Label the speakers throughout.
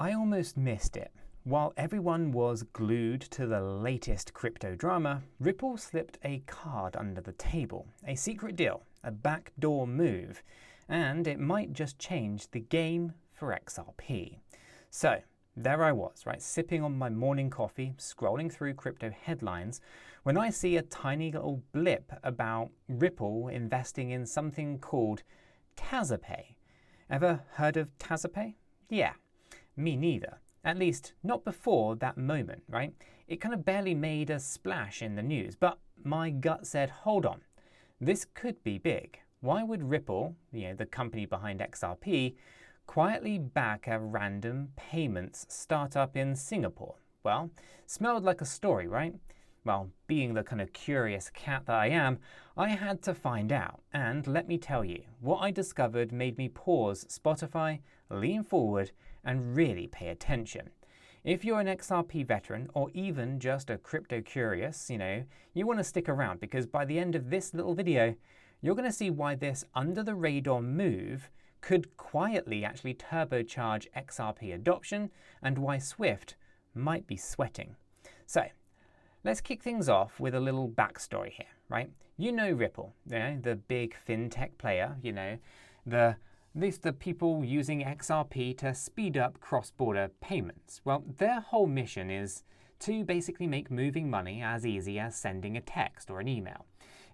Speaker 1: I almost missed it. While everyone was glued to the latest crypto drama, Ripple slipped a card under the table, a secret deal, a backdoor move, and it might just change the game for XRP. So there I was, right, sipping on my morning coffee, scrolling through crypto headlines, when I see a tiny little blip about Ripple investing in something called 𝗕𝗪𝗪𝗪. Ever heard of 𝗕𝗪𝗪𝗪𝗪? Yeah, me neither. At least not before that moment, right? It kind of barely made a splash in the news, but my gut said, hold on, this could be big. Why would Ripple, the company behind XRP, quietly back a random payments startup in Singapore? Well, smelled like a story, right? Well, being the kind of curious cat that I am, I had to find out. And let me tell you, what I discovered made me pause Spotify, lean forward, and really pay attention. If you're an XRP veteran, or even just a crypto curious, you want to stick around, because by the end of this little video, you're going to see why this under-the-radar move could quietly actually turbocharge XRP adoption, and why Swift might be sweating. So, let's kick things off with a little backstory here, right? You know Ripple, the big fintech player, the people using XRP to speed up cross-border payments. Well, their whole mission is to basically make moving money as easy as sending a text or an email.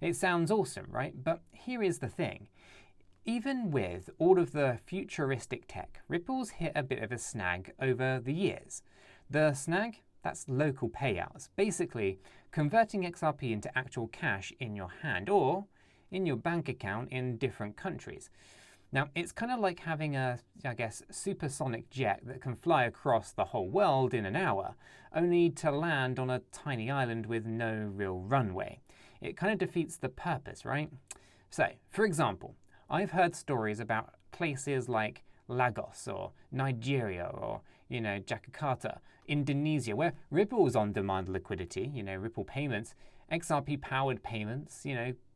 Speaker 1: It sounds awesome, right? But here is the thing. Even with all of the futuristic tech, Ripple's hit a bit of a snag over the years. The snag? That's local payouts, basically converting XRP into actual cash in your hand or in your bank account in different countries. Now, it's kind of like having a, supersonic jet that can fly across the whole world in an hour, only to land on a tiny island with no real runway. It kind of defeats the purpose, right? So, for example, I've heard stories about places like Lagos or Nigeria or, Jakarta, Indonesia, where Ripple's on-demand liquidity, Ripple payments, XRP-powered payments,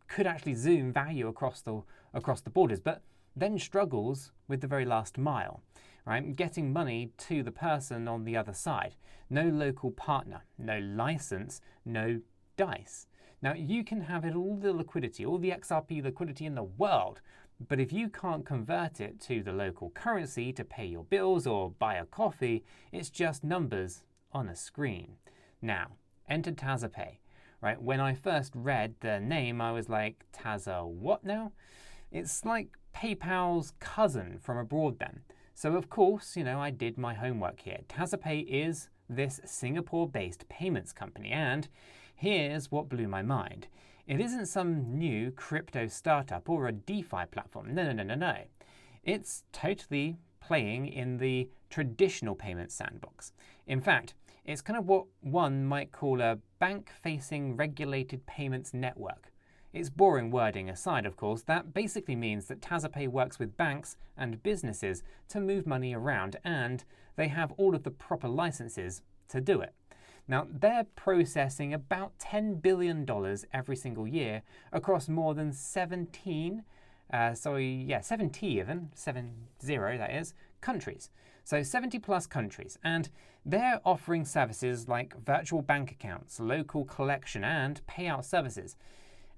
Speaker 1: could actually zoom value across the borders, but then struggles with the very last mile, right? Getting money to the person on the other side. No local partner, no license, no dice. Now, you can have all the liquidity, all the XRP liquidity in the world, but if you can't convert it to the local currency to pay your bills or buy a coffee, it's just numbers on a screen. Now, enter 𝗕𝗪𝗪𝗪𝗪, right? When I first read the name, I was like, 𝗕𝗪 what now? It's like PayPal's cousin from abroad then. So of course, I did my homework here. 𝗕𝗪𝗪𝗪𝗪 is this Singapore-based payments company, and here's what blew my mind. It isn't some new crypto startup or a DeFi platform. No. It's totally playing in the traditional payment sandbox. In fact, it's kind of what one might call a bank-facing regulated payments network. It's boring wording aside, of course, that basically means that 𝗕𝗪𝗪𝗪𝗪 works with banks and businesses to move money around, and they have all of the proper licenses to do it. Now, they're processing about $10 billion every single year across more than 70 even, 70 that is, countries. So 70 plus countries. And they're offering services like virtual bank accounts, local collection and payout services,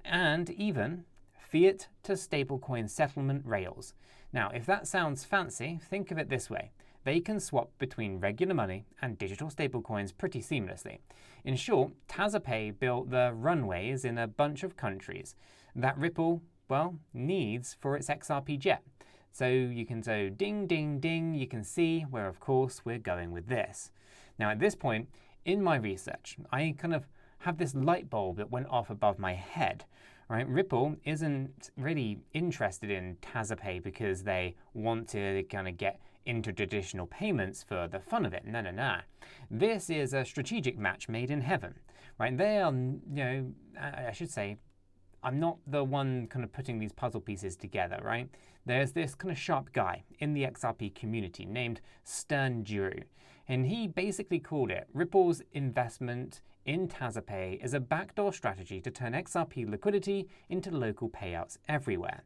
Speaker 1: and even fiat to stablecoin settlement rails. Now, if that sounds fancy, think of it this way. They can swap between regular money and digital stablecoins pretty seamlessly. In short, 𝗕𝗪𝗪𝗪𝗪 built the runways in a bunch of countries that Ripple, needs for its XRP jet. So you can go ding, ding, ding, you can see where, of course, we're going with this. Now, at this point in my research, I kind of have this light bulb that went off above my head. Right? Ripple isn't really interested in 𝗕𝗪𝗪𝗪𝗪 because they want to kind of get into traditional payments for the fun of it. No. This is a strategic match made in heaven. Right? They are, I should say, I'm not the one kind of putting these puzzle pieces together, right? There's this kind of sharp guy in the XRP community named 𝗕𝗘𝗪𝗪𝗪𝗪, and he basically called it Ripple's investment in 𝗕𝗪𝗪𝗪𝗪 is a backdoor strategy to turn XRP liquidity into local payouts everywhere.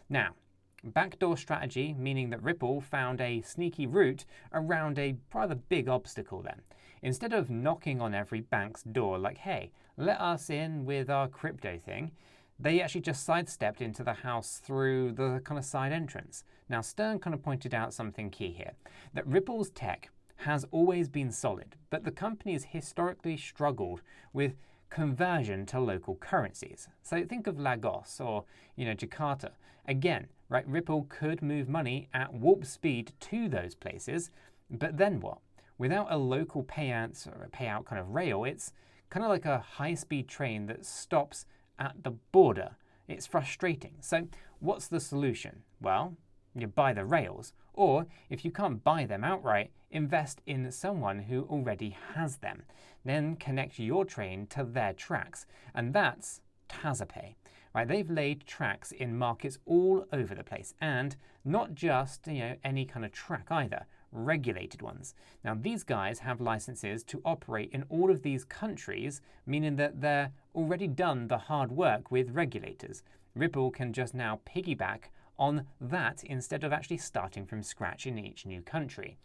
Speaker 1: Now, Backdoor strategy, meaning that Ripple found a sneaky route around a rather big obstacle then. Instead of knocking on every bank's door like, hey, let us in with our crypto thing, they actually just sidestepped into the house through the kind of side entrance. Now, Stern kind of pointed out something key here, that Ripple's tech has always been solid, but the company has historically struggled with conversion to local currencies. So think of Lagos or, Jakarta. Again, right, Ripple could move money at warp speed to those places, but then what? Without a local payout kind of rail, it's kind of like a high-speed train that stops at the border. It's frustrating. So what's the solution? Well, you buy the rails, or if you can't buy them outright, invest in someone who already has them. Then connect your train to their tracks, and that's 𝗕𝗪𝗪𝗕. Right, they've laid tracks in markets all over the place, and not just any kind of track either, regulated ones. Now these guys have licenses to operate in all of these countries, meaning that they're already done the hard work with regulators. Ripple can just now piggyback on that instead of actually starting from scratch in each new country.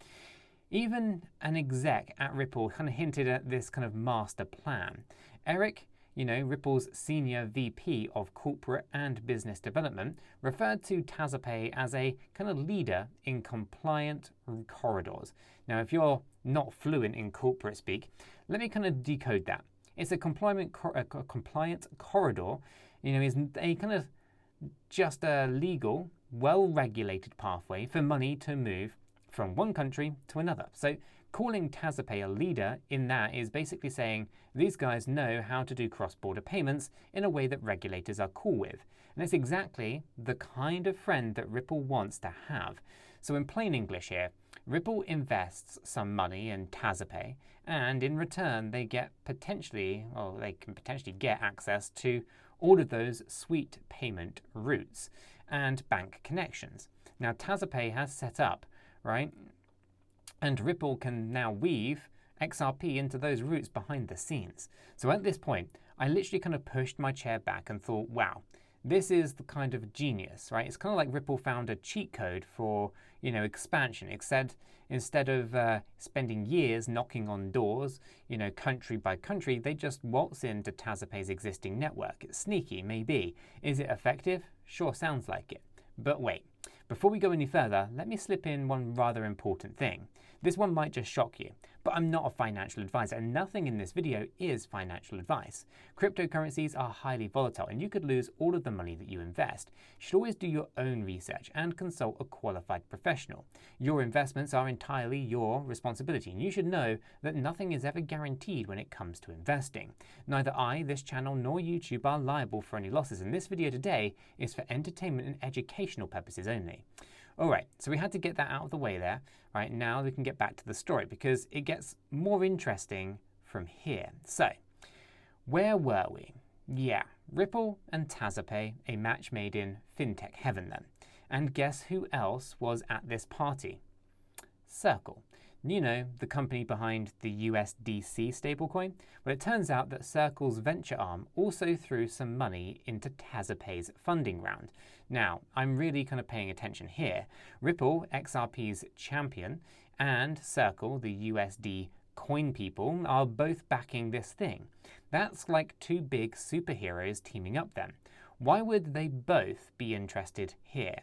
Speaker 1: Even an exec at Ripple kind of hinted at this kind of master plan. Eric, Ripple's senior VP of corporate and business development, referred to 𝗕𝗪𝗪𝗕 as a kind of leader in compliant corridors. Now, if you're not fluent in corporate speak, let me kind of decode that. It's a compliant corridor, is a kind of just a legal, well-regulated pathway for money to move from one country to another. So calling 𝗕𝗪𝗪𝗕 a leader in that is basically saying these guys know how to do cross-border payments in a way that regulators are cool with. And it's exactly the kind of friend that Ripple wants to have. So in plain English here, Ripple invests some money in 𝗕𝗪𝗪𝗕, and in return they can potentially get access to all of those sweet payment routes and bank connections. Now 𝗕𝗪𝗪𝗕 has set up, right? And Ripple can now weave XRP into those routes behind the scenes. So at this point, I literally kind of pushed my chair back and thought, wow, this is the kind of genius, right? It's kind of like Ripple found a cheat code for, expansion. Instead of spending years knocking on doors, country by country, they just waltz into 𝗕𝗪𝗪𝗕's existing network. It's sneaky, maybe. Is it effective? Sure, sounds like it. But wait, before we go any further, let me slip in one rather important thing. This one might just shock you, but I'm not a financial advisor, and nothing in this video is financial advice. Cryptocurrencies are highly volatile, and you could lose all of the money that you invest. You should always do your own research and consult a qualified professional. Your investments are entirely your responsibility, and you should know that nothing is ever guaranteed when it comes to investing. Neither I, this channel, nor YouTube are liable for any losses, and this video today is for entertainment and educational purposes only. Alright, so we had to get that out of the way there. Right, now we can get back to the story because it gets more interesting from here. So, where were we? Yeah, Ripple and 𝗕𝗪𝗪𝗕, a match made in fintech heaven then. And guess who else was at this party? Circle. The company behind the USDC stablecoin? Well, it turns out that Circle's venture arm also threw some money into 𝗕𝗪𝗪𝗕's funding round. Now, I'm really kind of paying attention here. Ripple, XRP's champion, and Circle, the USD coin people, are both backing this thing. That's like two big superheroes teaming up then. Why would they both be interested here?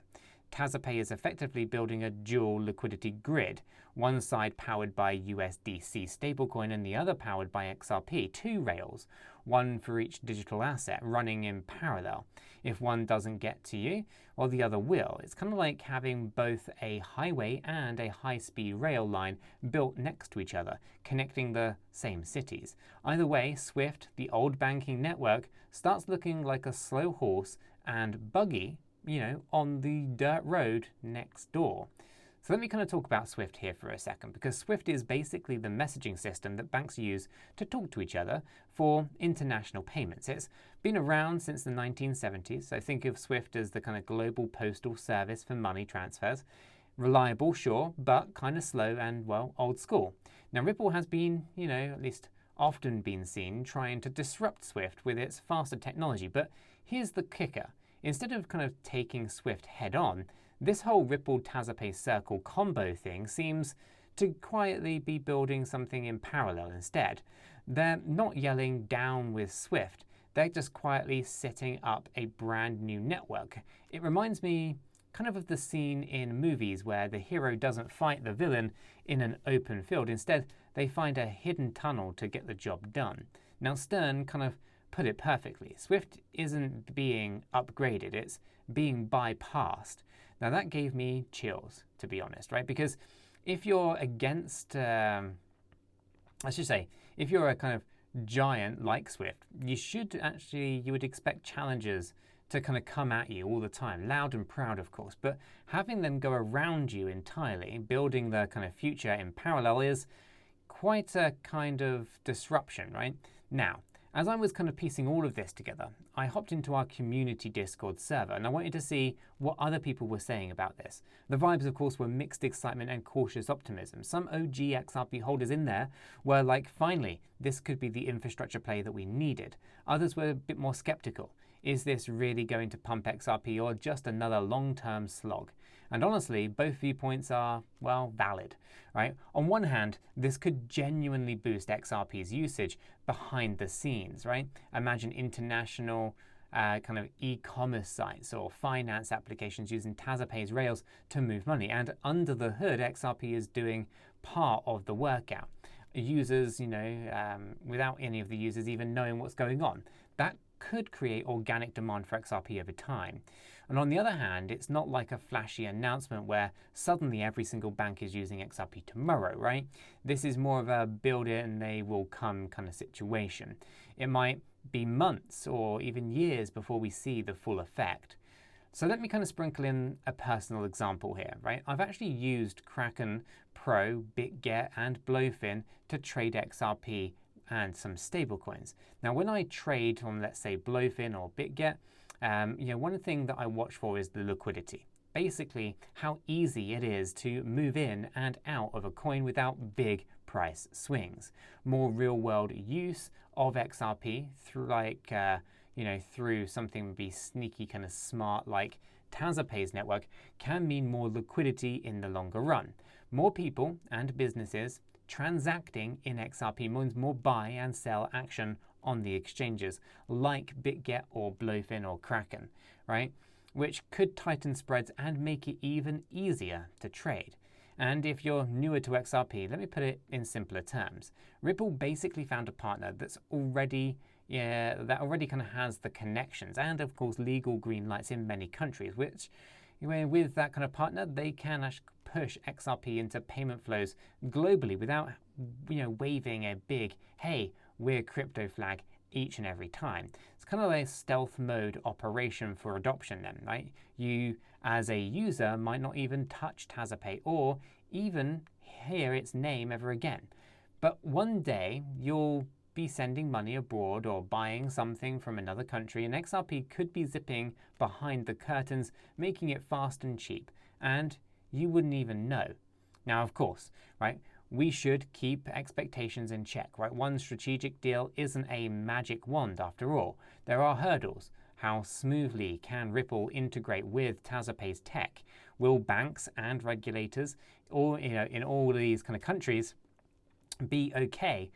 Speaker 1: 𝗕𝗪𝗪𝗕 is effectively building a dual liquidity grid, one side powered by USDC stablecoin and the other powered by XRP, two rails, one for each digital asset running in parallel. If one doesn't get to you, well, the other will. It's kind of like having both a highway and a high-speed rail line built next to each other, connecting the same cities. Either way, SWIFT, the old banking network, starts looking like a slow horse and buggy, on the dirt road next door. So let me kind of talk about SWIFT here for a second, because SWIFT is basically the messaging system that banks use to talk to each other for international payments. It's been around since the 1970s, so think of SWIFT as the kind of global postal service for money transfers. Reliable, sure, but kind of slow and, well, old school. Now, Ripple has been, at least often been seen trying to disrupt SWIFT with its faster technology, but here's the kicker. instead of kind of taking SWIFT head on, this whole 𝗕𝗘𝗪𝗔𝗥𝗘 circle combo thing seems to quietly be building something in parallel instead. They're not yelling down with SWIFT, they're just quietly setting up a brand new network. It reminds me kind of the scene in movies where the hero doesn't fight the villain in an open field. Instead, they find a hidden tunnel to get the job done. Now, Stern kind of put it perfectly. SWIFT isn't being upgraded, it's being bypassed. Now, that gave me chills, to be honest, right? Because if you're against, I should say, if you're a kind of giant like SWIFT, you would expect challengers to kind of come at you all the time, loud and proud, of course, but having them go around you entirely, building the kind of future in parallel, is quite a kind of disruption, right? Now, as I was kind of piecing all of this together, I hopped into our community Discord server and I wanted to see what other people were saying about this. The vibes, of course, were mixed excitement and cautious optimism. Some OG XRP holders in there were like, finally, this could be the infrastructure play that we needed. Others were a bit more skeptical. Is this really going to pump XRP or just another long-term slog? And honestly, both viewpoints are, well, valid, right? On one hand, this could genuinely boost XRP's usage behind the scenes, right? Imagine international kind of e-commerce sites or finance applications using 𝗕𝗘𝗪𝗔𝗥𝗘's rails to move money. And under the hood, XRP is doing part of the workout. Users, without any of the users even knowing what's going on. That could create organic demand for XRP over time. And on the other hand, it's not like a flashy announcement where suddenly every single bank is using XRP tomorrow, right? This is more of a build it and they will come kind of situation. It might be months or even years before we see the full effect. So let me kind of sprinkle in a personal example here, right? I've actually used Kraken Pro, 𝗕𝗘𝗪𝗔𝗥𝗘 and 𝗕𝗏𝗪𝟏 to trade XRP and some stablecoins. Now, when I trade on, let's say, 𝗕𝗏𝗪𝗏 or 𝗕𝗘𝗪𝗏, one thing that I watch for is the liquidity. Basically, how easy it is to move in and out of a coin without big price swings. More real-world use of XRP through through something would be sneaky, kind of smart, like 𝗕𝗪𝗪𝗏's network, can mean more liquidity in the longer run. More people and businesses transacting in XRP means more buy and sell action on the exchanges, like 𝗕𝗘𝗪𝗏 or 𝗕𝗏𝗪𝗏 or Kraken, right? Which could tighten spreads and make it even easier to trade. And if you're newer to XRP, let me put it in simpler terms. Ripple basically found a partner that already kind of has the connections and, of course, legal green lights in many countries, which with that kind of partner, they can actually push XRP into payment flows globally without, waving a big, hey, we're crypto flag each and every time. It's kind of a stealth mode operation for adoption then, right? You, as a user, might not even touch 𝗕𝗪𝗪𝗏 or even hear its name ever again. But one day, you'll be sending money abroad or buying something from another country, and XRP could be zipping behind the curtains, making it fast and cheap, and you wouldn't even know. Now, of course, right, we should keep expectations in check, right? One strategic deal isn't a magic wand after all. There are hurdles. How smoothly can Ripple integrate with 𝗕𝗪𝗪𝗏's tech? Will banks and regulators, or in all these kind of countries, be okay,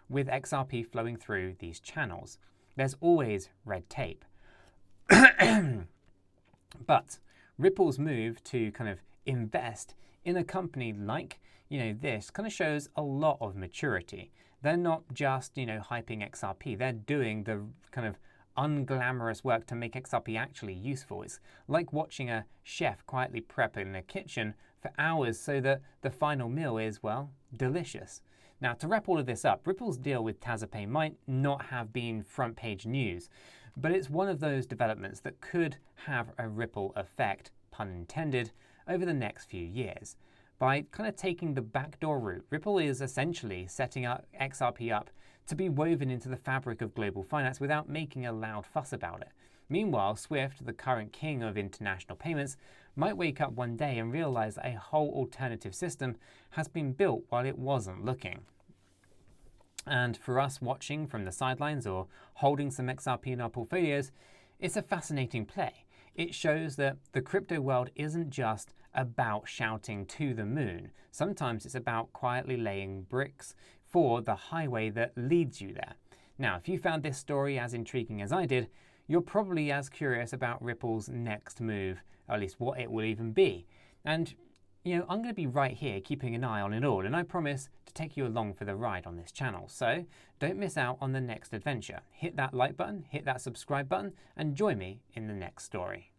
Speaker 1: with XRP flowing through these channels? There's always red tape. But Ripple's move to kind of invest in a company like, this kind of shows a lot of maturity. They're not just, hyping XRP. They're doing the kind of unglamorous work to make XRP actually useful. It's like watching a chef quietly prep in a kitchen for hours so that the final meal is, well, delicious. Now, to wrap all of this up, Ripple's deal with 𝗕𝗪𝗪𝗏 might not have been front page news, but it's one of those developments that could have a ripple effect, pun intended, over the next few years. By kind of taking the backdoor route, Ripple is essentially setting up XRP up to be woven into the fabric of global finance without making a loud fuss about it. Meanwhile, SWIFT, the current king of international payments, might wake up one day and realize that a whole alternative system has been built while it wasn't looking. And for us watching from the sidelines or holding some XRP in our portfolios, It's a fascinating play. It shows that the crypto world isn't just about shouting to the moon. Sometimes it's about quietly laying bricks for the highway that leads you there. Now, if you found this story as intriguing as I did, you're probably as curious about Ripple's next move, or at least what it will even be. And I'm going to be right here keeping an eye on it all, and I promise to take you along for the ride on this channel. So don't miss out on the next adventure. Hit that like button, hit that subscribe button, and join me in the next story.